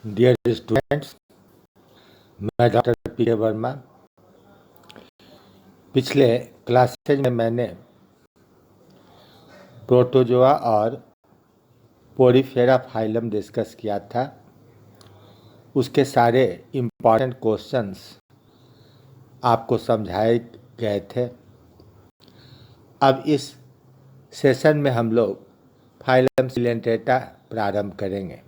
Dear students, मैं doctor P के वर्मा। पिछले क्लासेज में मैंने प्रोटोजोआ और पोरीफेरा फाइलम डिस्कस किया था। उसके सारे इम्पॉर्टेंट क्वेश्चंस आपको समझाए गए थे। अब इस सेशन में हम लोग फाइलम सिलेंट्रेटा प्रारंभ करेंगे।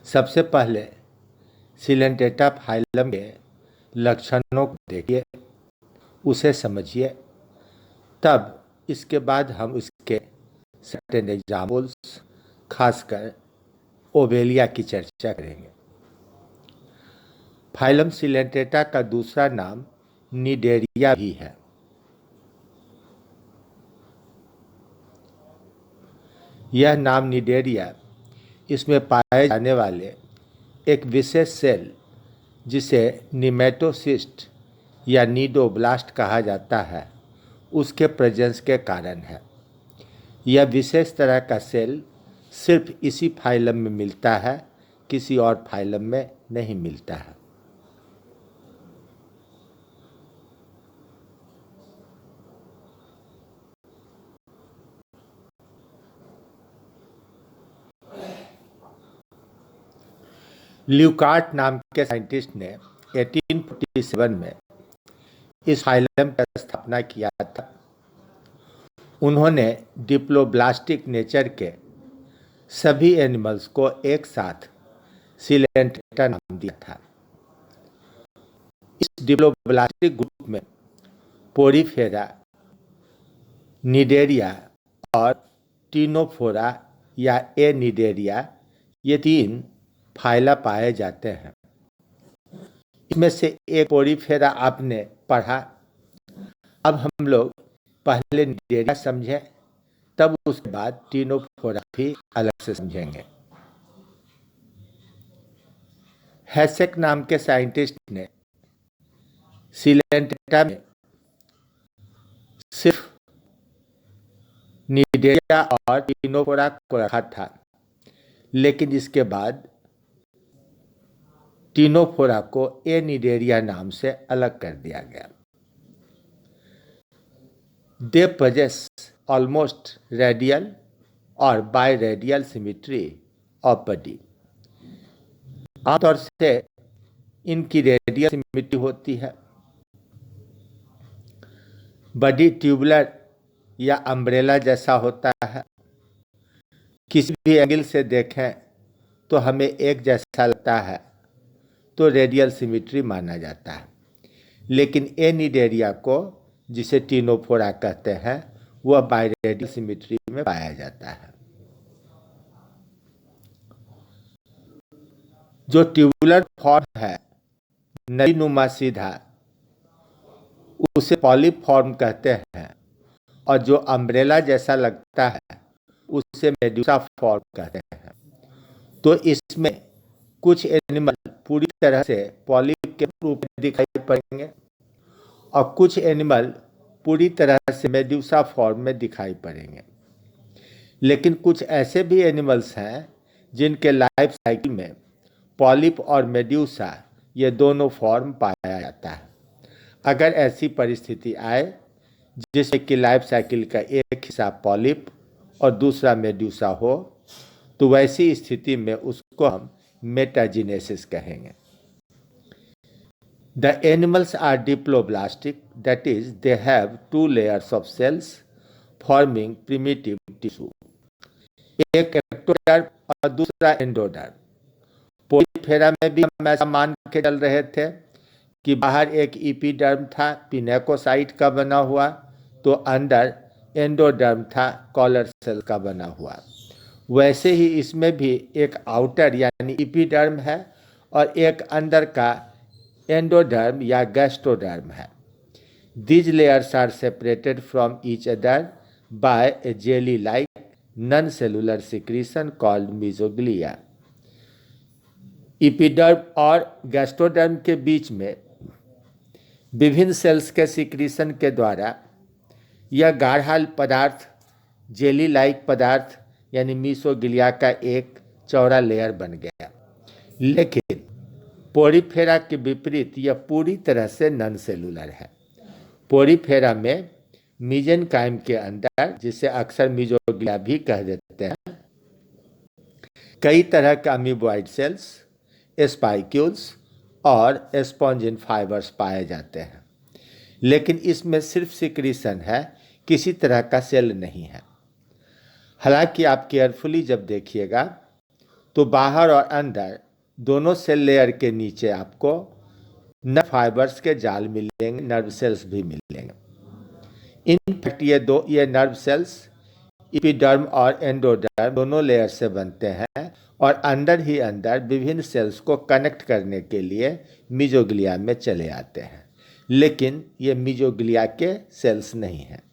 सबसे पहले सिलेंट्रेटा फाइलम के लक्षणों को देखिए, उसे समझिए, तब इसके बाद हम इसके सर्टेन एग्जाम्पल्स, खासकर ओवेलिया की चर्चा करेंगे। फाइलम सिलेंट्रेटा का दूसरा नाम निडेरिया भी है। यह नाम निडेरिया इसमें पाए जाने वाले एक विशेष सेल, जिसे निमेटोसिस्ट या नीडोब्लास्ट कहा जाता है, उसके प्रेजेंस के कारण है। यह विशेष तरह का सेल सिर्फ इसी फाइलम में मिलता है, किसी और फाइलम में नहीं मिलता है। ल्यूकार्ट नाम के साइंटिस्ट ने 1847 में इस फाइलम की स्थापना किया था। उन्होंने डिप्लोब्लास्टिक नेचर के सभी एनिमल्स को एक साथ सिलेंट्रेटा नाम दिया था। इस डिप्लोब्लास्टिक ग्रुप में पोरीफेरा, निडेरिया और टिनोफोरा या एनिडेरिया, ये 3 फाइला पाए जाते हैं। इसमें से एक पोरीफेरा आपने पढ़ा। अब हम लोग पहले निडेरिया समझें, तब उसके बाद टिनोफोरा भी अलग से समझेंगे। हैसेक नाम के साइंटिस्ट ने सिलेंट्रेटा में सिर्फ निडेरिया और टिनोफोरा को रखा था, लेकिन इसके बाद टिनोफोरा को एनिडेरिया नाम से अलग कर दिया गया। दे पजेस ऑलमोस्ट रेडियल और बायरेडियल सिमिट्री ऑफ बॉडी। आमतौर से इनकी रेडियल सिमिट्री होती है। बॉडी ट्यूबुलर या अम्ब्रेला जैसा होता है। किसी भी एंगल से देखें तो हमें एक जैसा लगता है, तो रेडियल सिमिट्री माना जाता है। लेकिन एनिडेरिया को, जिसे टिनोफोरा कहते हैं, वह बायरेडियल सिमिट्री में पाया जाता है। जो ट्यूबुलर फॉर्म है, नलीनुमा सीधा, उसे पॉलिप फॉर्म कहते हैं, और जो अम्ब्रेला जैसा लगता है उसे मेडुसा फॉर्म कहते हैं। तो इसमें कुछ एनिमल पूरी तरह से पॉलिप के रूप में दिखाई पड़ेंगे और कुछ एनिमल पूरी तरह से मेडुसा फॉर्म में दिखाई पड़ेंगे। लेकिन कुछ ऐसे भी एनिमल्स हैं जिनके लाइफ साइकिल में पॉलिप और मेडुसा, ये दोनों फॉर्म पाया जाता है। अगर ऐसी परिस्थिति आए जिसमें कि लाइफ साइकिल का एक हिस्सा पॉलिप और दूसरा मेडुसा हो, तो वैसी स्थिति में उसको हम मेटाजिनेसिस कहेंगे। The animals are diploblastic, that is, they have 2 layers of cells forming primitive tissue. एक एक्टोडर्म और दूसरा एंडोडर्म। पोरीफेरा में भी हम ऐसा मान के चल रहे थे कि बाहर एक इपीडर्म था पिनेकोसाइट का बना हुआ, तो अंदर एंडोडर्म था कॉलर सेल का बना हुआ। वैसे ही इसमें भी एक आउटर यानी इपीडर्म है और एक अंदर का एंडोडर्म या गैस्ट्रोडर्म है। These layers are separated from each other by a jelly-like non-cellular secretion called mesoglea. इपीडर्म और गैस्ट्रोडर्म के बीच में विभिन्न सेल्स के सिक्रीशन के द्वारा यह गाढ़ा पदार्थ, जेली लाइक पदार्थ यानी मीसोग्लिया का एक चौड़ा लेयर बन गया। लेकिन पोरीफेरा के विपरीत यह पूरी तरह से नॉन सेलुलर है। पोरीफेरा में मीजेनकाइम के अंदर, जिसे अक्सर मीजोग्लिया भी कह देते हैं, कई तरह के अमीबॉइड सेल्स, स्पाइक्यूल्स और स्पॉन्जिन फाइबर्स पाए जाते हैं, लेकिन इसमें सिर्फ सिक्रीशन है, किसी तरह का सेल नहीं है। हालांकि आप केयरफुली जब देखिएगा तो बाहर और अंदर दोनों सेल लेयर के नीचे आपको नर्व फाइबर्स के जाल मिलेंगे, नर्व सेल्स भी मिलेंगे। इनफैक्ट ये नर्व सेल्स एपिडर्म और एंडोडर्म दोनों लेयर से बनते हैं और अंदर ही अंदर विभिन्न सेल्स को कनेक्ट करने के लिए मीजोग्लिया में चले आते हैं, लेकिन ये मीजोग्लिया के सेल्स नहीं हैं।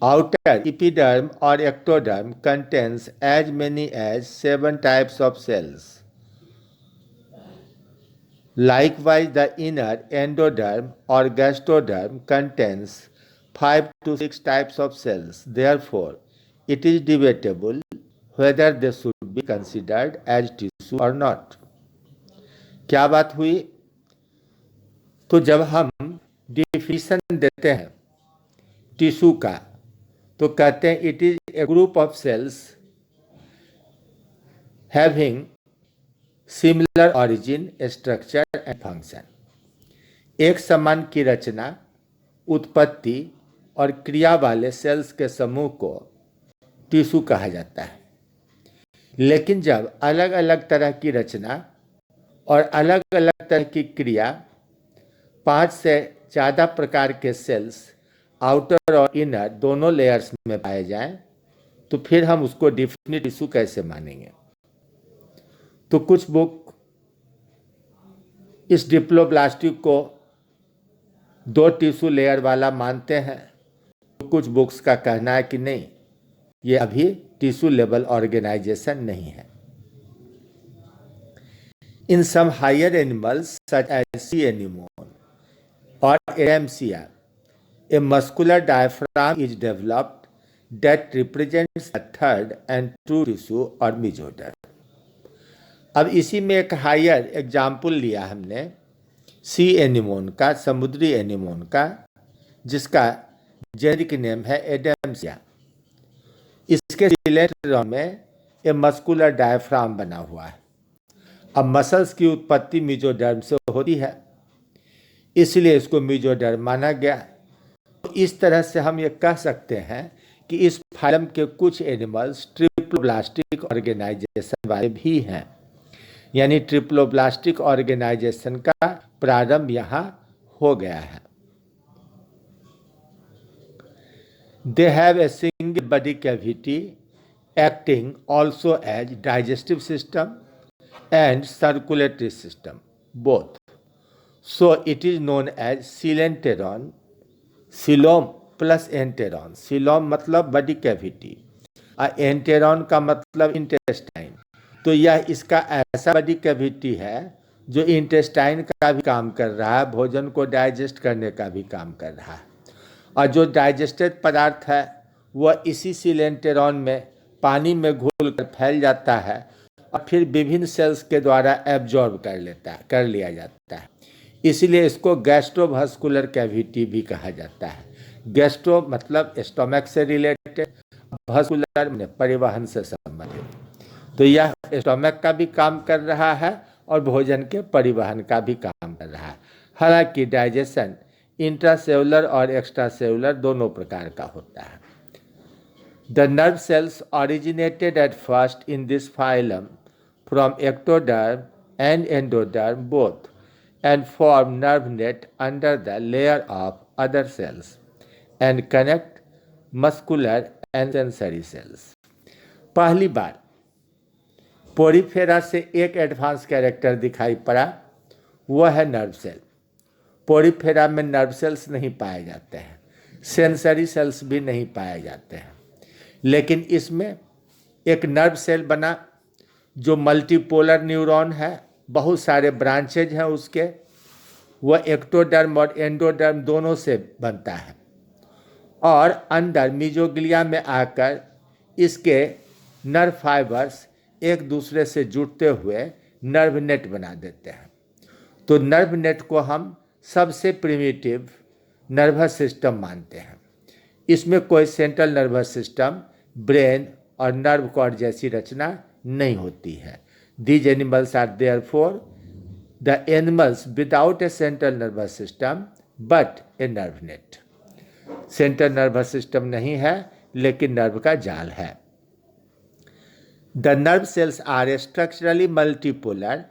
Outer epiderm or ectoderm contains as many as 7 types of cells. Likewise, the inner endoderm or gastroderm contains 5 to 6 types of cells. Therefore, it is debatable whether they should be considered as tissue or not. क्या बात हुई? तो जब हम definition देते हैं tissue का तो कहते हैं it is a group of sales having similar origin, structure and function. एक समान की रचना, उत्पत्ति और क्रिया वाले सेल्स के समूह को टिश्यू कहा जाता है। लेकिन जब अलग अलग तरह की रचना और अलग अलग तरह की क्रिया, 5 से ज़्यादा प्रकार के सेल्स आउटर और इनर दोनों लेयर्स में पाए जाएं, तो फिर हम उसको डिफिनिट टिश्यू कैसे मानेंगे? तो कुछ बुक इस डिप्लोब्लास्टिक को 2 टिश्यू लेयर वाला मानते हैं, तो कुछ बुक्स का कहना है कि नहीं, ये अभी टिश्यू लेवल ऑर्गेनाइजेशन नहीं है। In some higher animals such as sea anemone और Adamsia, a muscular diaphragm is developed that represents a third and true tissue or mesoderm. अब इसी में एक हायर एग्जाम्पल लिया हमने सी एनीमोन का, समुद्री एनीमोन का, जिसका जेनेरिक नेम है एडेम्सिया। इसके सिलेंड्रम में एक मस्कुलर डायफ्राम बना हुआ है। अब मसल्स की उत्पत्ति मेसोडर्म से होती है, इसलिए इसको मेसोडर्म माना गया। इस तरह से हम ये कह सकते हैं कि इस फाइलम के कुछ एनिमल्स ट्रिप्लोब्लास्टिक ऑर्गेनाइजेशन वाले भी हैं, यानी ट्रिप्लोब्लास्टिक ऑर्गेनाइजेशन का प्रारंभ यहाँ हो गया है। They have a single body cavity acting also as digestive system and circulatory system both, so it is known as coelenteron. Coelom plus enteron, coelom मतलब बॉडी कैविटी और एंटेरॉन का मतलब इंटेस्टाइन। तो यह इसका ऐसा बॉडी कैविटी है जो इंटेस्टाइन का भी काम कर रहा है, भोजन को डाइजेस्ट करने का भी काम कर रहा है, और जो डाइजेस्टेड पदार्थ है वह इसी सिलेंटेरॉन में पानी में घुल कर फैल जाता है और फिर विभिन्न सेल्स के द्वारा एब्जॉर्ब कर लिया जाता है। इसलिए इसको गैस्ट्रोवास्कुलर कैविटी भी कहा जाता है। गैस्ट्रो मतलब स्टोमक से रिलेटेड, वास्कुलर में परिवहन से संबंधित। तो यह स्टोमक का भी काम कर रहा है और भोजन के परिवहन का भी काम कर रहा है। हालांकि डाइजेशन इंट्रासेलुलर और एक्स्ट्रासेलुलर दोनों प्रकार का होता है। The nerve sales originated at first in this phylum from ectoderm and endoderm both and form nerve net under the layer of other cells and connect muscular and sensory cells. पहली बार Porifera से एक advance character दिखाई पड़ा, वह है nerve cell. Porifera में nerve cells नहीं पाए जाते हैं, सेंसरी सेल्स भी नहीं पाए जाते हैं, लेकिन इसमें एक नर्व सेल बना जो मल्टीपोलर न्यूरॉन है, बहुत सारे ब्रांचेज हैं उसके, वह एक्टोडर्म और एंडोडर्म दोनों से बनता है और अंदर मीजोग्लिया में आकर इसके नर्व फाइबर्स एक दूसरे से जुड़ते हुए नर्व नेट बना देते हैं। तो नर्व नेट को हम सबसे प्रिमिटिव नर्वस सिस्टम मानते हैं। इसमें कोई सेंट्रल नर्वस सिस्टम, ब्रेन और नर्व कॉर्ड जैसी रचना नहीं होती है। These animals are therefore the animals without a central nervous system but a nerve net. Central nervous system नहीं है लेकिन नर्व का जाल है। The nerve cells are structurally multipolar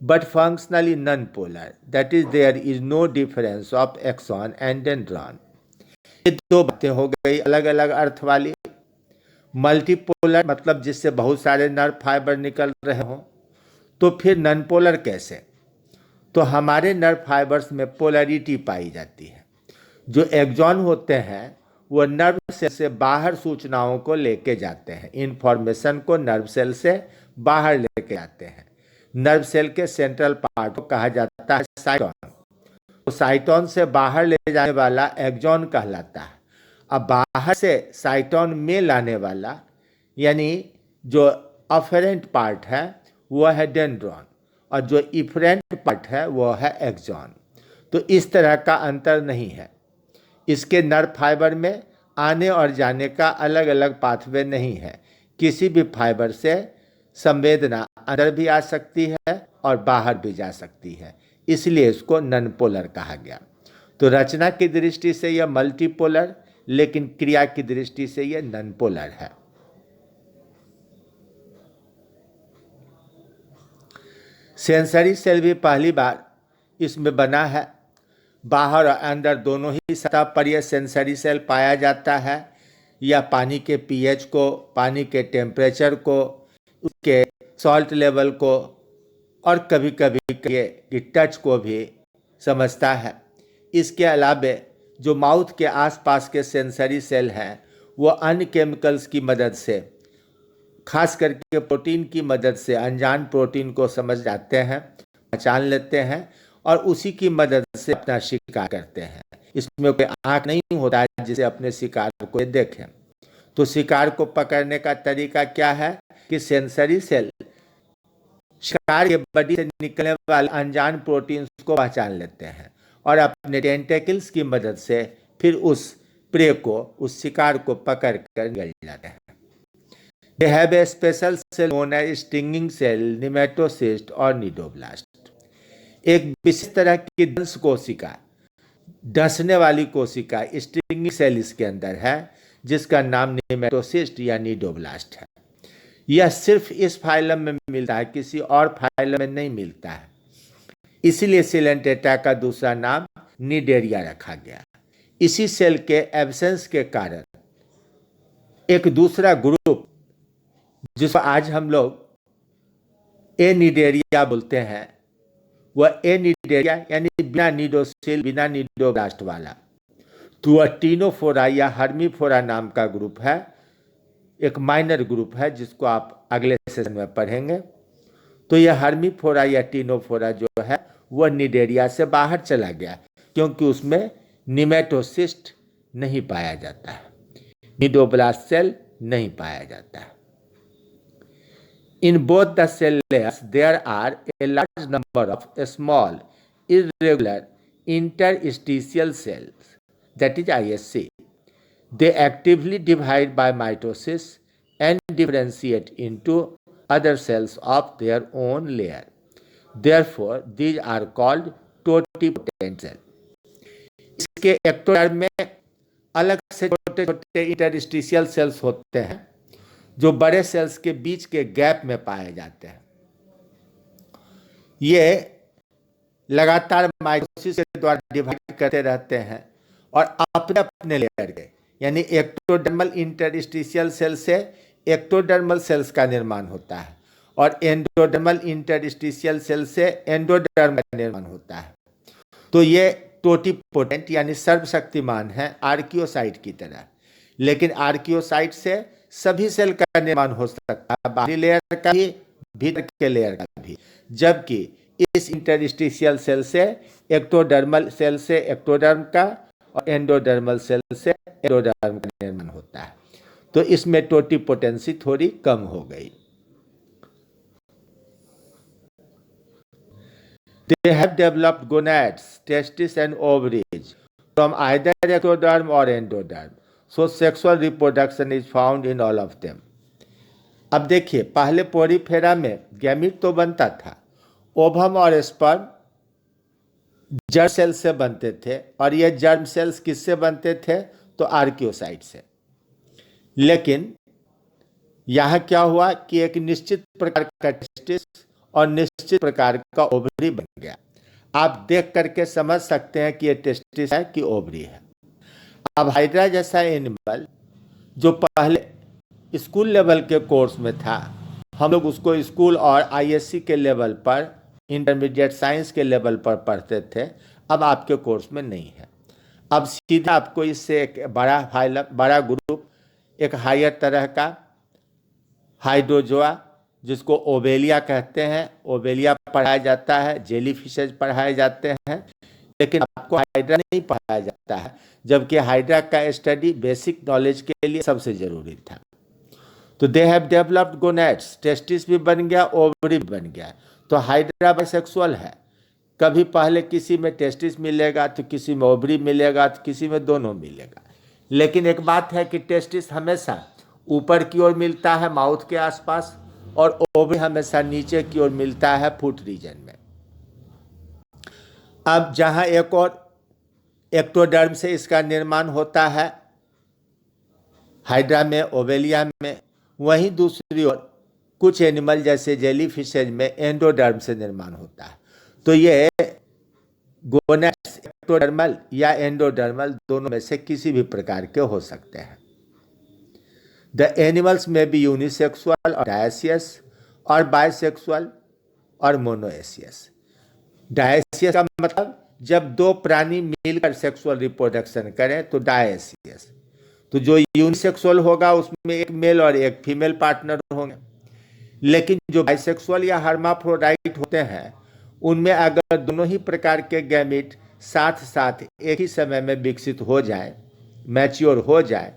but functionally non-polar. That is, there is no difference of axon and dendron. ये दो बातें हो गई अलग अलग अर्थ वाली। मल्टीपोलर मतलब जिससे बहुत सारे नर्व फाइबर निकल रहे हों। तो फिर नॉन पोलर कैसे? तो हमारे नर्व फाइबर्स में पोलरिटी पाई जाती है। जो एक्सॉन होते हैं वो नर्व सेल से बाहर सूचनाओं को लेके जाते हैं, इंफॉर्मेशन को नर्व सेल से बाहर लेके आते हैं। नर्व सेल के सेंट्रल पार्ट को कहा जाता है साइटोन। तो साइटोन से बाहर ले जाने वाला एक्सॉन कहलाता है। अब बाहर से साइटोन में लाने वाला यानी जो अफेरेंट पार्ट है वो है डेंड्रॉन और जो इफरेंट पार्ट है वो है एक्सॉन। तो इस तरह का अंतर नहीं है। इसके नर्व फाइबर में आने और जाने का अलग अलग पाथवे नहीं है। किसी भी फाइबर से संवेदना अंदर भी आ सकती है और बाहर भी जा सकती है, इसलिए इसको नॉन पोलर कहा गया। तो रचना की दृष्टि से यह मल्टीपोलर, लेकिन क्रिया की दृष्टि से यह नॉन पोलर है। सेंसरी सेल भी पहली बार इसमें बना है। बाहर और अंदर दोनों ही सतह पर यह सेंसरी सेल पाया जाता है। या पानी के पीएच को, पानी के टेम्परेचर को, उसके सॉल्ट लेवल को और कभी कभी ये टच को भी समझता है। इसके अलावे जो माउथ के आसपास के सेंसरी सेल हैं वो अन्य केमिकल्स की मदद से, खास करके प्रोटीन की मदद से अनजान प्रोटीन को समझ जाते हैं, पहचान लेते हैं और उसी की मदद से अपना शिकार करते हैं। इसमें कोई आँख नहीं होता है जिसे अपने शिकार को देखें। तो शिकार को पकड़ने का तरीका क्या है कि सेंसरी सेल शिकार के बॉडी से निकलने वाले अनजान प्रोटीन्स को पहचान लेते हैं और अपने टेंटेकल्स की मदद से फिर उस प्रे को, उस शिकार को पकड़ कर निकल जाते हैं। They have a special cell known as stinging cell, nematocyst और निडोब्लास्ट। एक विशेष तरह की दंश कोशिका, डसने वाली कोशिका स्टिंगिंग सेल इसके अंदर है, जिसका नाम नेमेटोसिस्ट या निडोब्लास्ट है। यह सिर्फ इस फाइलम में मिलता है, किसी और फाइलम में नहीं मिलता है। इसीलिए सिलेंटेटा का दूसरा नाम निडेरिया रखा गया। इसी सेल के एब्सेंस के कारण एक दूसरा ग्रुप जिसको आज हम लोग एनिडेरिया बोलते हैं, वह एनिडेरिया यानी बिना निडोसिल, बिना निडोब्लास्ट वाला, तो टीनोफोरा या हर्मीफोरा नाम का ग्रुप है। एक माइनर ग्रुप है जिसको आप अगले सेशन में पढ़ेंगे। तो यह हर्मीफोरा या टीनोफोरा जो है वह निडेरिया से बाहर चला गया क्योंकि उसमें निमेटोसिस्ट नहीं पाया जाता है, निडोब्लास्ट सेल नहीं पाया जाता है। In both the cell layers, there are a large number of small, irregular interstitial cells, that is ISC. They actively divide by mitosis and differentiate into other cells of their own layer. Therefore, these are called totipotent cells. इसके ectoderm में अलग से छोटे छोटे interstitial cells होते हैं जो बड़े सेल्स के बीच के गैप में पाए जाते हैं। ये लगातार माइटोसिस के द्वारा डिवाइड करते रहते हैं और अपने अपने लेयर के, यानी एक्टोडर्मल इंटरस्टिशियल सेल से एक्टोडर्मल सेल्स का निर्माण होता है और एंडोडर्मल इंटरस्टिशियल सेल से एंडोडर्म का निर्माण होता है। तो ये टोटिपोटेंट यानी सर्वशक्तिमान है आर्कियोसाइट की तरह, लेकिन आर्कियोसाइट से सभी सेल का निर्माण हो सकता है, बाहरी लेयर का भी, भीतर के लेयर का भी, जबकि इस इंटरस्टिशियल सेल से, एक्टोडर्मल सेल से एक्टोडर्म का और एंडोडर्मल सेल से एंडोडर्म का निर्माण होता है। तो इसमें टोटिपोटेंसी थोड़ी कम हो गई। They have developed gonads, testes and ovaries from either ectoderm or endoderm. So sexual reproduction is found in all of them. अब देखिए, पहले पोरीफेरा में गैमीट तो बनता था, ओवम और स्पर्म जर्म सेल से बनते थे, और ये जर्म सेल्स किससे बनते थे? तो आर्कियोसाइट से। लेकिन यहाँ क्या हुआ कि एक निश्चित प्रकार का टेस्टिस और निश्चित प्रकार का ओवरी बन गया। आप देख करके समझ सकते हैं कि ये टेस्टिस है कि ओवरी है। अब हाइड्रा जैसा एनिमल जो पहले स्कूल लेवल के कोर्स में था, हम लोग उसको स्कूल और आईएससी के लेवल पर, इंटरमीडिएट साइंस के लेवल पर पढ़ते थे, अब आपके कोर्स में नहीं है। अब सीधा आपको इससे एक बड़ा ग्रुप, एक हायर तरह का हाइड्रोजोआ जिसको ओबेलिया कहते हैं, ओबेलिया पढ़ाया जाता है, जेली फिशेज पढ़ाए जाते हैं, लेकिन आपको हाइड्रा नहीं पढ़ाया जाता है, जबकि हाइड्रा का स्टडी बेसिक नॉलेज के लिए सबसे जरूरी था। तो they have developed gonads, testis भी बन गया, ओवरी भी बन गया। तो हाइड्रा बाइसेक्सुअल है, कभी पहले किसी में टेस्टिस मिलेगा तो किसी में ओवरी मिलेगा तो किसी में दोनों मिलेगा। लेकिन एक बात है कि टेस्टिस हमेशा ऊपर की ओर मिलता है माउथ के आसपास, और ओवरी हमेशा नीचे की ओर मिलता है फुट रीजन में। अब जहां एक और एक्टोडर्म से इसका निर्माण होता है हाइड्रा में, ओवेलिया में, वहीं दूसरी ओर कुछ एनिमल जैसे जेली फिशेज में एंडोडर्म से निर्माण होता है। तो ये गोनेड्स एक्टोडर्मल या एंडोडर्मल दोनों में से किसी भी प्रकार के हो सकते हैं। The animals may be unisexual or dioecious और bisexual और monoecious। Dioecious का मतलब जब दो प्राणी मिलकर सेक्सुअल रिप्रोडक्शन करें तो डायसियस। तो जो यूनिसेक्सुअल होगा उसमें एक मेल और एक फीमेल पार्टनर होंगे। लेकिन जो बाइसेक्सुअल या हर्माफ्रोडाइट होते हैं उनमें अगर दोनों ही प्रकार के गैमीट साथ साथ एक ही समय में विकसित हो जाए, मैच्योर हो जाए,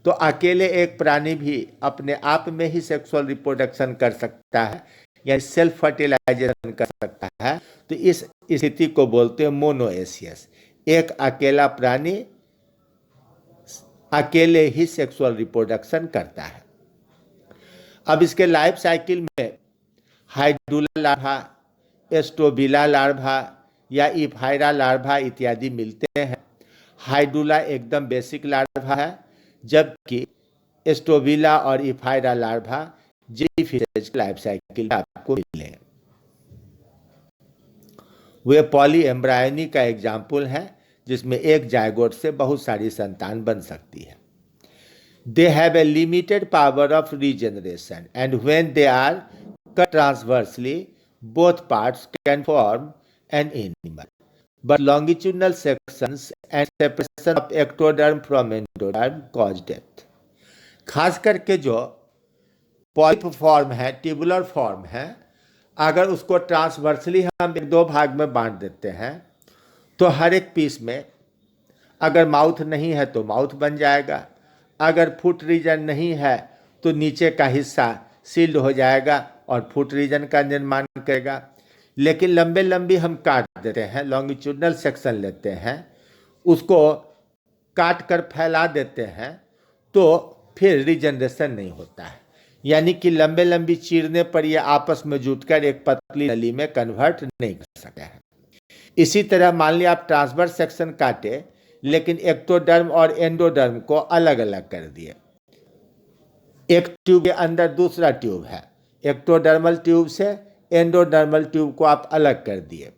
तो अकेले एक प्राणी भी अपने आप में ही सेक्सुअल रिप्रोडक्शन कर सकता है या सेल्फ फर्टिलाइजेशन कर सकता है। तो इस स्थिति को बोलते हैं मोनोएसियस। एक अकेला प्राणी अकेले ही सेक्सुअल रिप्रोडक्शन करता है। अब इसके लाइफ साइकिल में हाइडुला लार्वा, एस्टोबिला लार्वा या इफायरा लार्वा इत्यादि मिलते हैं। हाइडुला एकदम बेसिक लार्वा है, जबकि एस्टोबिला और ephyra larva jelly fishes life cycle में आपको मिले। वे पॉली एम्ब्रायनी का एग्जाम्पल है जिसमें एक जायगोट से बहुत सारी संतान बन सकती है। They have a limited power of regeneration and when they are cut transversely both parts can form an animal, but longitudinal sections and separation of ectoderm from endoderm cause death। खास करके जो पॉलिप फॉर्म है, tubular form है, अगर उसको transversely हम एक दो भाग में बांट देते हैं तो हर एक पीस में अगर माउथ नहीं है तो माउथ बन जाएगा, अगर फुट रीजन नहीं है तो नीचे का हिस्सा सील्ड हो जाएगा और फुट रीजन का निर्माण करेगा। लेकिन लंबे लंबी हम काट देते हैं, लॉन्गिट्यूडनल सेक्शन लेते हैं, उसको काट कर फैला देते हैं, तो फिर रीजनरेशन नहीं होता है। यानी कि लंबे लंबी चीरने पर ये आपस में जुटकर एक पतली नली में कन्वर्ट नहीं कर सकते हैं। इसी तरह मान लिया आप ट्रांसवर्स सेक्शन काटे लेकिन एक्टोडर्म और एंडोडर्म को अलग अलग कर दिए। एक ट्यूब के अंदर दूसरा ट्यूब है, एक्टोडर्मल ट्यूब से एंडोडर्मल ट्यूब को आप अलग कर दिए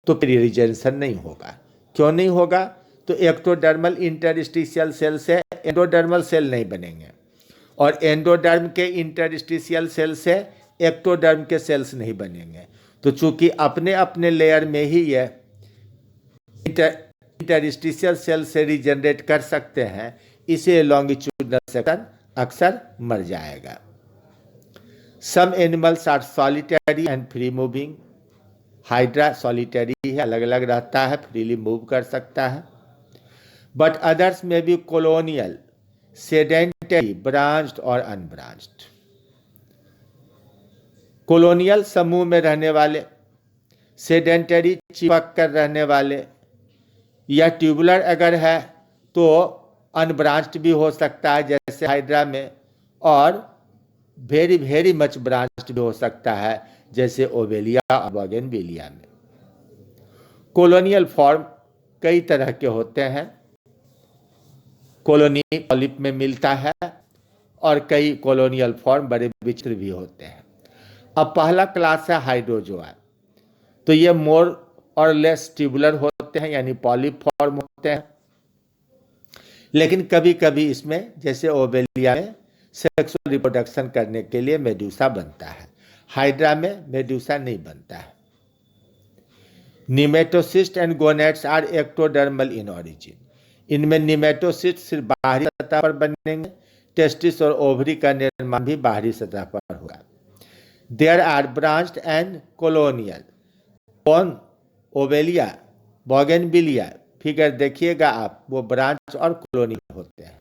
तो फिर रीजनरेशन नहीं होगा। क्यों नहीं होगा? तो एक्टोडर्मल इंटरस्टिशियल सेल से एंडोडर्मल सेल नहीं बनेंगे और एंडोडर्म के इंटरस्टिशियल सेल से एक्टोडर्म के सेल्स नहीं बनेंगे। तो चूंकि अपने अपने लेयर में ही ये इंटरस्टिशियल सेल से रीजनरेट कर सकते हैं, इसे लॉन्गिट्यूडनल सेक्शन अक्सर मर जाएगा। Some animals are solitary and free moving। Hydra solitary है, अलग अलग रहता है, फ्रीली मूव कर सकता है। बट अदर्स में भी कॉलोनियल, सेडेंटरी सेडेंटरी, ब्रांच्ड और अनब्रांच्ड। कॉलोनियल समूह में रहने वाले, सेडेंटरी चिपक कर रहने वाले, या ट्यूबुलर अगर है तो अनब्रांच्ड भी हो सकता है जैसे हाइड्रा में, और वेरी वेरी मच ब्रांच्ड भी हो सकता है जैसे ओवेलिया और बोगेनविलिया में। कॉलोनियल फॉर्म कई तरह के होते हैं। कॉलोनी पॉलिप में मिलता है और कई कॉलोनियल फॉर्म बड़े विचित्र भी होते हैं। अब पहला क्लास है हाइड्रोजोआ। तो ये मोर और लेस ट्यूबुलर होते हैं, यानी पॉलिप फॉर्म होते हैं, लेकिन कभी कभी इसमें जैसे ओवेलिया में सेक्सुअल रिप्रोडक्शन करने के लिए मेडूसा बनता है। हाइड्रा में मेडूसा नहीं बनता है। Nematocyst and gonads are ectodermal in origin. इनमें निमेटोसिस्ट सिर्फ बाहरी सतह पर बनेंगे, टेस्टिस और ओवरी का निर्माण भी बाहरी सतह पर होगा। There are branched and colonial on Obelia, Bougainvillia, figure देखिएगा आप, वो ब्रांच और कॉलोनियल होते हैं।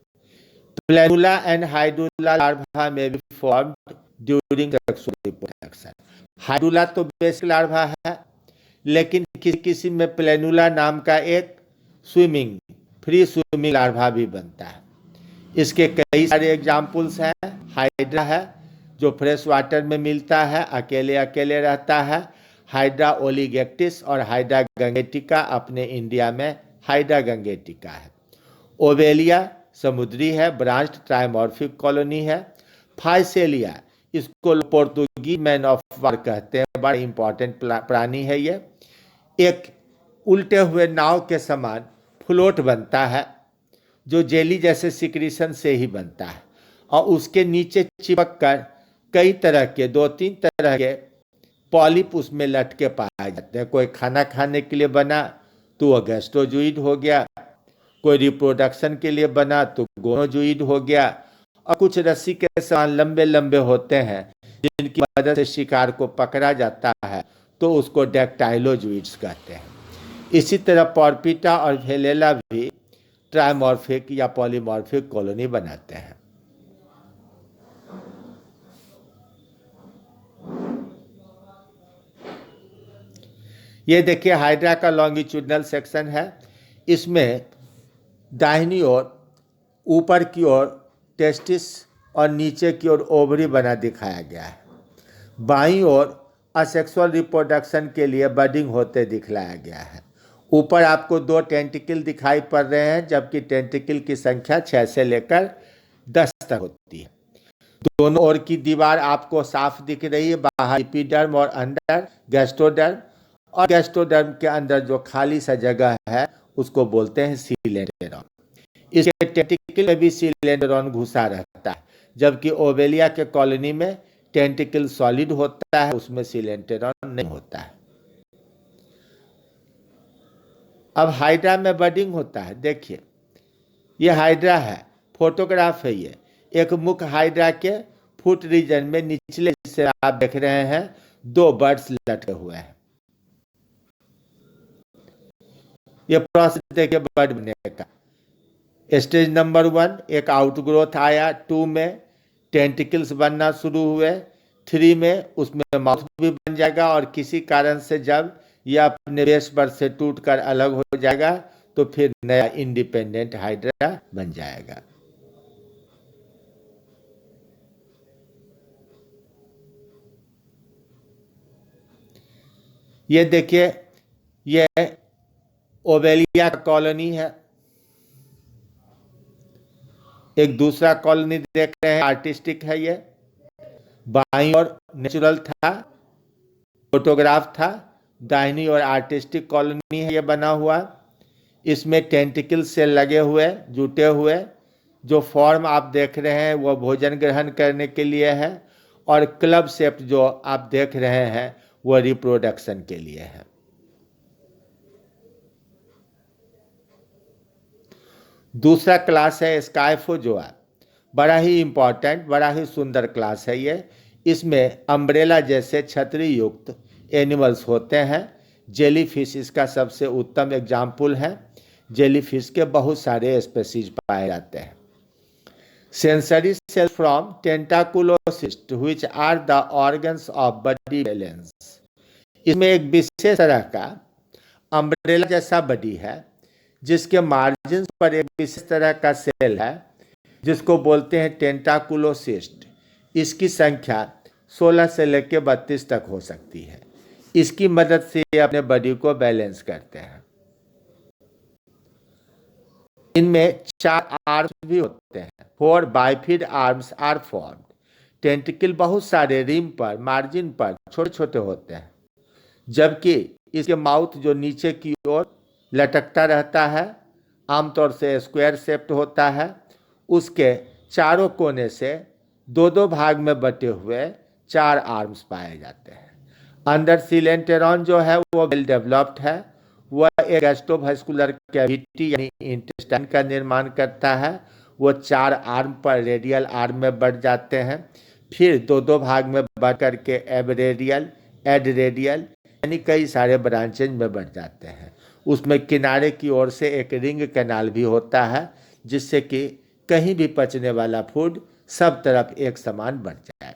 प्लेनुला एंड हाइड्रुला लार्वा में be formed during sexual reproduction. Hydrula तो बेसिक लार्वा है, लेकिन किसी किसी में प्लेनुला नाम का एक फ्री स्विमिंग लार्वा भी बनता है। इसके कई सारे एग्जाम्पल्स हैं। हाइड्रा है जो फ्रेश वाटर में मिलता है, अकेले अकेले रहता है। हाइड्रा ओलिगेक्टिस और हाइड्रा गंगेटिका अपने इंडिया में हाइड्रा गंगेटिका है। ओवेलिया समुद्री है, ब्रांच्ड ट्राइमॉर्फिक कॉलोनी है। फाइसेलिया, इसको पोर्तुगीज मैन ऑफ वार कहते हैं, बड़ा इंपॉर्टेंट प्राणी है ये। एक उल्टे हुए नाव के समान फ्लोट बनता है जो जेली जैसे सिक्रीशन से ही बनता है, और उसके नीचे चिपक कर कई तरह के, 2-3 तरह के पॉलिप उसमें लटके पाए जाते हैं। कोई खाना खाने के लिए बना तो वो गैस्ट्रोजूइड हो गया, कोई रिप्रोडक्शन के लिए बना तो गोनोजूइड हो गया, और कुछ रस्सी के समान लंबे लंबे होते हैं जिनकी मदद से शिकार को पकड़ा जाता है, तो उसको डेक्टाइलोजूइड्स कहते हैं। इसी तरह पॉर्पिटा और वेलेला भी ट्राइमॉर्फिक या पॉलीमॉर्फिक कॉलोनी बनाते हैं। ये देखिए हाइड्रा का लॉन्गिट्यूडनल सेक्शन है। इसमें दाहिनी ओर ऊपर की ओर टेस्टिस और नीचे की ओर ओवरी बना दिखाया गया है। बाईं ओर असेक्सुअल रिप्रोडक्शन के लिए बडिंग होते दिखलाया गया है। ऊपर आपको 2 टेंटिकल दिखाई पड़ रहे हैं, जबकि टेंटिकल की संख्या 6 से लेकर 10 तक होती है। दोनों ओर की दीवार आपको साफ दिख रही है, बाहर एपिडर्म और अंदर गैस्ट्रोडर्म, और गैस्ट्रोडर्म के अंदर जो खाली सा जगह है उसको बोलते हैं सीलेंटेरॉन। इसके टेंटिकल में भी सीलेंटेरॉन घुसा रहता है, जबकि ओवेलिया के कॉलोनी में टेंटिकल सॉलिड होता है, उसमें सीलेंटेरॉन नहीं होता है। अब हाइड्रा में बडिंग होता है। देखिए ये हाइड्रा है, फोटोग्राफ है ये। एक मुख्य हाइड्रा के फुट रीजन में निचले हिस्से आप देख रहे हैं 2 बर्ड्स लटके हुए हैं। ये प्रोसेस देखिए बर्ड बनने का। स्टेज नंबर 1 एक आउटग्रोथ आया, 2 में टेंटिकल्स बनना शुरू हुए, 3 में उसमें माउथ भी बन जाएगा, और किसी कारण से जब यह अपने बेस पर से टूटकर अलग हो जाएगा तो फिर नया इंडिपेंडेंट हाइड्रा बन जाएगा। ये देखिए ये ओवेलिया का कॉलोनी है। एक दूसरा कॉलोनी देख रहे हैं, आर्टिस्टिक है ये। बाईं ओर नेचुरल था, फोटोग्राफ था, दाहिनी ओर आर्टिस्टिक कॉलोनी है ये बना हुआ। इसमें टेंटिकल से लगे हुए, जुटे हुए, जो फॉर्म आप देख रहे हैं वो भोजन ग्रहण करने के लिए है, और क्लब शेप जो आप देख रहे हैं वो रिप्रोडक्शन के लिए है। दूसरा क्लास है स्काइफोजोआ। बड़ा ही इंपॉर्टेंट, बड़ा ही सुंदर क्लास है ये। इसमें अम्ब्रेला जैसे छतरी युक्त एनिमल्स होते हैं। जेलीफिश इसका सबसे उत्तम एग्जाम्पल है। जेलीफिश के बहुत सारे स्पेसीज पाए जाते हैं। Sensory cell from tentaculocyst which are the organs of body balance. इसमें एक विशेष तरह का अम्ब्रेला जैसा बॉडी है जिसके मार्जिन पर एक विशेष तरह का सेल है जिसको बोलते हैं टेंटाकुलोसिस्ट। इसकी संख्या 16 से लेकर 32 तक हो सकती है। इसकी मदद से ये अपने बॉडी को बैलेंस करते हैं। इनमें 4 आर्म्स भी होते हैं। 4 bifid arms are formed. Tentacle बहुत सारे रिम पर, मार्जिन पर छोटे छोटे होते हैं, जबकि इसके माउथ जो नीचे की ओर लटकता रहता है, आमतौर से स्क्वायर शेप्ड होता है, उसके चारों कोने से 2-2 भाग में बटे हुए 4 आर्म्स पाए जाते हैं। अंदर सीलेंटेरॉन जो है वो वेल डेवलप्ड है। वह एक गैस्ट्रोवास्कुलर कैविटी यानी इंटेस्टाइन का निर्माण करता है। वो 4 आर्म पर रेडियल आर्म में बढ़ जाते हैं, फिर 2-2 भाग में बढ़ करके एबरेडियल, एडरेडियल यानी कई सारे ब्रांचेज में बढ़ जाते हैं। उसमें किनारे की ओर से एक रिंग कैनाल भी होता है जिससे कि कहीं भी पचने वाला फूड सब तरफ एक समान बढ़ जाए।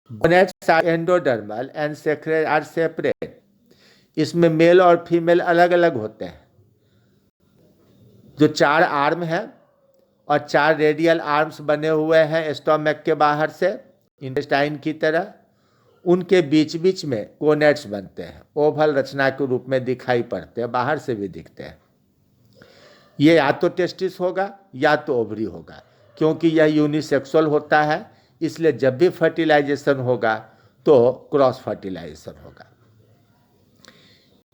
Gonads are endodermal and secret are separate. इसमें मेल और फीमेल अलग अलग होते हैं। जो 4 आर्म है और 4 रेडियल आर्म्स बने हुए हैं स्टोमक के बाहर से इंटेस्टाइन की तरह, उनके बीच बीच में गोनेड्स बनते हैं। ओवल रचना के रूप में दिखाई पड़ते हैं, बाहर से भी दिखते हैं। ये या तो टेस्टिस होगा या तो ओवरी होगा, क्योंकि यह यूनिसेक्सुअल होता है। इसलिए जब भी फर्टिलाइजेशन होगा तो क्रॉस फर्टिलाइजेशन होगा।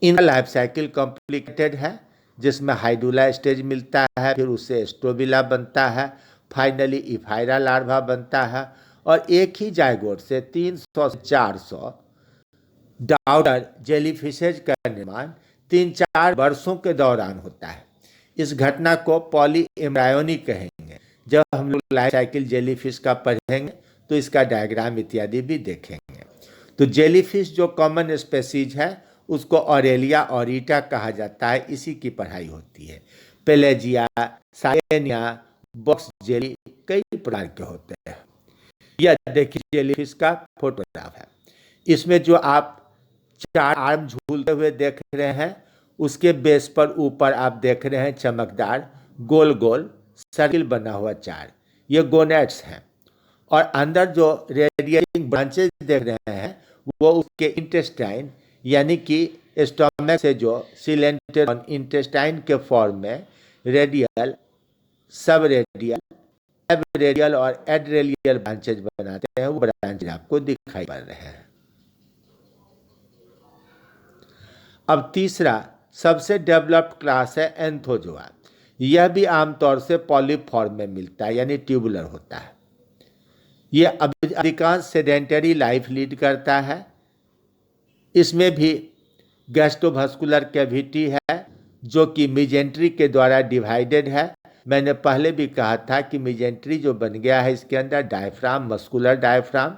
इनका लाइफ साइकिल कॉम्प्लिकेटेड है, जिसमें हाइडुला स्टेज मिलता है, फिर उससे स्ट्रोबिला बनता है, फाइनली इफायरा लार्वा बनता है, और एक ही जायगोट से 300 से 400 डाउटर जेलीफिशेज का निर्माण 3-4 वर्षों के दौरान होता है। इस घटना को पॉली एम्ब्रायोनी कहेंगे। जब हम लोग लाइफ साइकिल जेलीफिश का पढ़ेंगे तो इसका डायग्राम इत्यादि भी देखेंगे। तो जेलीफिश जो कॉमन स्पेसीज है उसको ऑरेलिया ऑरिटा कहा जाता है। इसी की पढ़ाई होती है। पेलेजिया, साइनिया, बॉक्स जेली कई प्रकार के होते हैं। यह देखिए जेलीफिश का फोटोग्राफ है। इसमें जो आप 4 आर्म झूलते हुए देख रहे हैं, उसके बेस पर ऊपर आप देख रहे हैं चमकदार गोल गोल सर्किल बना हुआ 4, ये गोनेड्स हैं। और अंदर जो रेडिएटिंग ब्रांचेज देख रहे हैं वो उसके इंटेस्टाइन यानी कि स्टोमक से जो सिलेंटेरॉन इंटेस्टाइन के फॉर्म में रेडियल, सब रेडियल, सब रेडियल और एडरेडियल ब्रांचेज बनाते हैं। वो ब्रांचेज आपको दिखाई पड़ रहे हैं। अब तीसरा सबसे डेवलप्ड क्लास है एंथोजोआ। यह भी आमतौर से पॉलीफॉर्म में मिलता है यानी ट्यूबुलर होता है। यह अधिकांश सेडेंटरी लाइफ लीड करता है। इसमें भी गैस्ट्रोवास्कुलर कैविटी है जो कि मेजेंट्री के द्वारा डिवाइडेड है। मैंने पहले भी कहा था कि मेजेंट्री जो बन गया है इसके अंदर डायफ्राम, मस्कुलर डायफ्राम,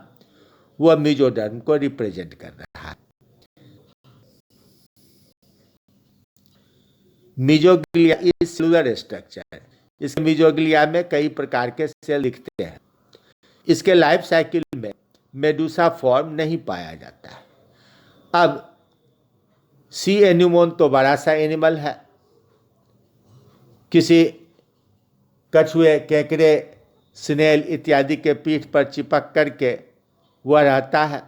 वह मेसोडर्म को रिप्रेजेंट कर रहा है। Mesoglea is cellular structure. इस मेसोग्लिया में कई प्रकार के सेल दिखते हैं। इसके लाइफ साइकिल में मेडुसा फॉर्म नहीं पाया जाता है। अब सी एनिमोन तो बड़ा सा एनिमल है, किसी कछुए, केकड़े, स्नेल इत्यादि के पीठ पर चिपक करके वह रहता है।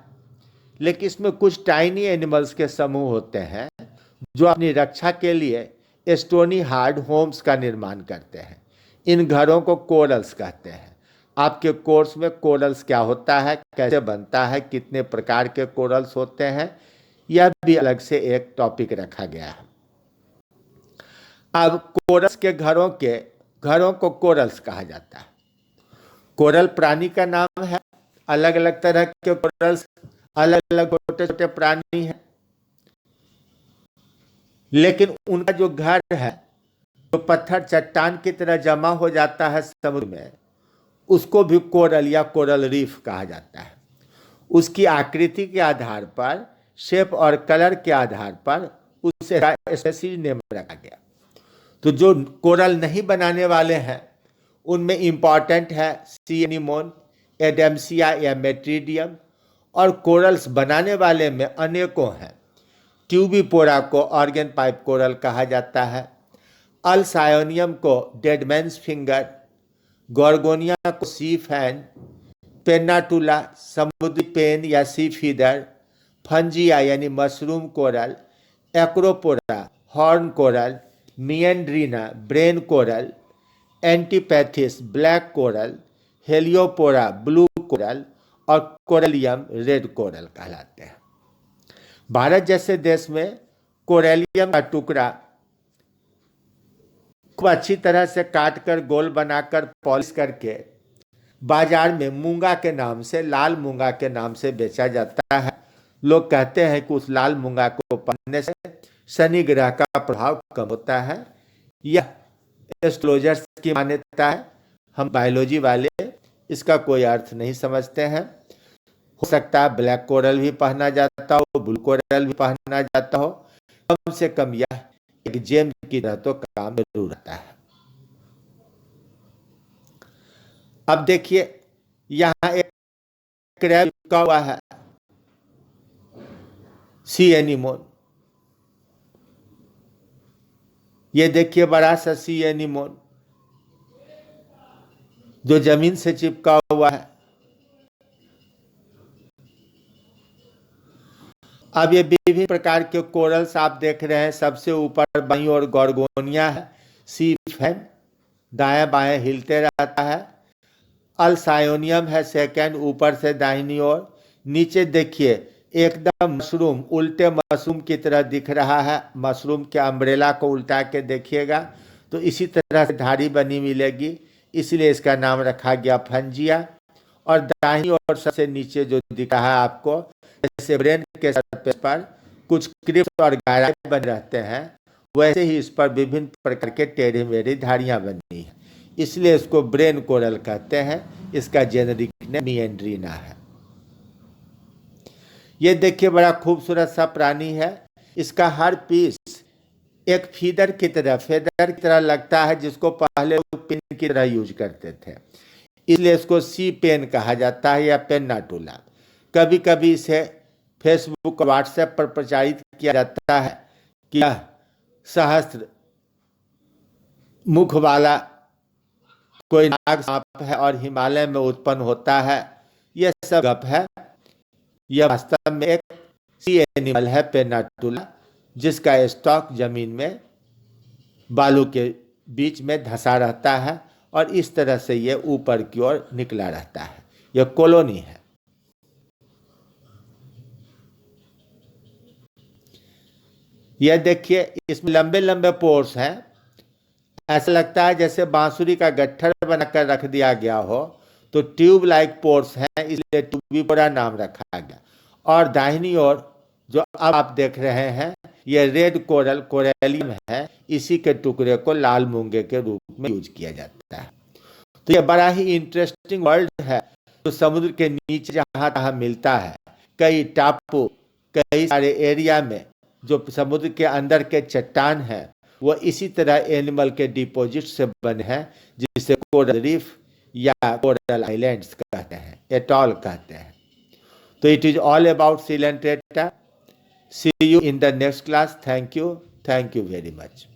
लेकिन इसमें कुछ टाइनी एनिमल्स के समूह होते हैं जो अपनी रक्षा के लिए स्टोनी हार्ड होम्स का निर्माण करते हैं। इन घरों को कोरल्स कहते हैं। आपके कोर्स में कोरल्स क्या होता है, कैसे बनता है, कितने प्रकार के कोरल्स होते हैं, यह भी अलग से एक टॉपिक रखा गया है। अब कोरल्स के घरों को कोरल्स कहा जाता है। कोरल प्राणी का नाम है। अलग अलग तरह के कोरल्स, अलग अलग छोटे छोटे प्राणी हैं, लेकिन उनका जो घर है जो पत्थर चट्टान की तरह जमा हो जाता है समुद्र में, उसको भी कोरल या कोरल रीफ कहा जाता है। उसकी आकृति के आधार पर, शेप और कलर के आधार पर उसे स्पेसीज नेम रखा गया। तो जो कोरल नहीं बनाने वाले हैं उनमें इम्पॉर्टेंट है सी एनीमोन, एडेम्सिया या मेट्रीडियम, और कोरल्स बनाने वाले में अनेकों हैं। ट्यूबिपोरा को ऑर्गन पाइप कोरल कहा जाता है, अल्सायोनियम को डेडमैन्स फिंगर, गॉर्गोनिया को सी फैन, पेन्नाटुला समुद्री पेन या सी फीडर, फंजिया यानी mushroom coral, Acropora horn coral, Meandrina brain coral, Antipathes black coral, Heliopora blue coral और कोरलियम रेड कोरल कहलाते हैं। भारत जैसे देश में कोरलियम का टुकड़ा खूब अच्छी तरह से काटकर गोल बनाकर पॉलिश करके बाजार में मूंगा के नाम से, लाल मूंगा के नाम से बेचा जाता है। लोग कहते हैं कि उस लाल मूंगा को पहनने से शनि ग्रह का प्रभाव कम होता है। यह एस्ट्रोलॉजर्स की मान्यता है। हम बायोलॉजी वाले इसका कोई अर्थ नहीं समझते हैं। हो सकता है ब्लैक कोरल भी पहना जाता हो, ब्लू कोरल भी पहना जाता हो, कम से कम यह एक जेम की तरह तो काम जरूर आता है। अब देखिए यहां एक क्रैब चिपका हुआ है, सी एनीमोन। ये देखिए बड़ा सा सी एनीमोन जो जमीन से चिपका हुआ है। अब ये विभिन्न प्रकार के कोरल्स आप देख रहे हैं। सबसे ऊपर बाईं ओर गॉर्गोनिया है, सी फैन दाएं बाएं हिलते रहता है। अल्सायोनियम है सेकंड ऊपर से दाहिनी ओर। नीचे देखिए एकदम मशरूम, उल्टे मशरूम की तरह दिख रहा है। मशरूम के अम्ब्रेला को उल्टा के देखिएगा तो इसी तरह से धारी बनी मिलेगी, इसलिए इसका नाम रखा गया फंजिया। और दाहिनी ओर सबसे नीचे जो दिख रहा है आपको, जैसे ब्रेन के सरफेस पर कुछ क्रिप्ट और गहराई बने रहते हैं, वैसे ही इस पर विभिन्न प्रकार के टेढ़ी मेढ़ी धारियां बनी है, इसलिए इसको ब्रेन कोरल कहते हैं। इसका जेनेरिक नेम मिएंड्रीना है। ये देखिए बड़ा खूबसूरत सा प्राणी है। इसका हर पीस एक फीडर की तरह लगता है, जिसको पहले पेन की तरह यूज करते थे, इसलिए इसको सी पेन कहा जाता है या पेन्नाटुला। कभी कभी इसे फेसबुक और व्हाट्सएप पर प्रचारित किया जाता है कि यह सहस्त्र मुख वाला कोई नाग सांप है और हिमालय में उत्पन्न होता है। यह सब गप है। यह वास्तव में एक सी एनिमल है पेन्नाटुला, जिसका स्टॉक जमीन में बालू के बीच में धंसा रहता है और इस तरह से यह ऊपर की ओर निकला रहता है। यह कॉलोनी है। यह देखिए इसमें लंबे लंबे पोर्स हैं। ऐसा लगता है जैसे बांसुरी का गट्ठर बनाकर रख दिया गया हो। तो ट्यूब लाइक पोर्स हैं, इसलिए ट्यूबिपोरा नाम रखा गया। और दाहिनी ओर जो अब आप देख रहे हैं, यह रेड कोरल कोरेलियम है। इसी के टुकड़े को लाल मूंगे के रूप में यूज किया जाता है। तो यह बड़ा ही इंटरेस्टिंग वर्ल्ड है जो समुद्र के नीचे जहाँ तहाँ मिलता है। कई टापू, कई सारे एरिया में जो समुद्र के अंदर के चट्टान हैं, वो इसी तरह एनिमल के डिपॉजिट से बने हैं, जिसे कोरल रीफ या कोरल आइलैंड्स कहते हैं, एटॉल कहते हैं। तो it is all about coelenterata. See you in the next class. Thank you very much.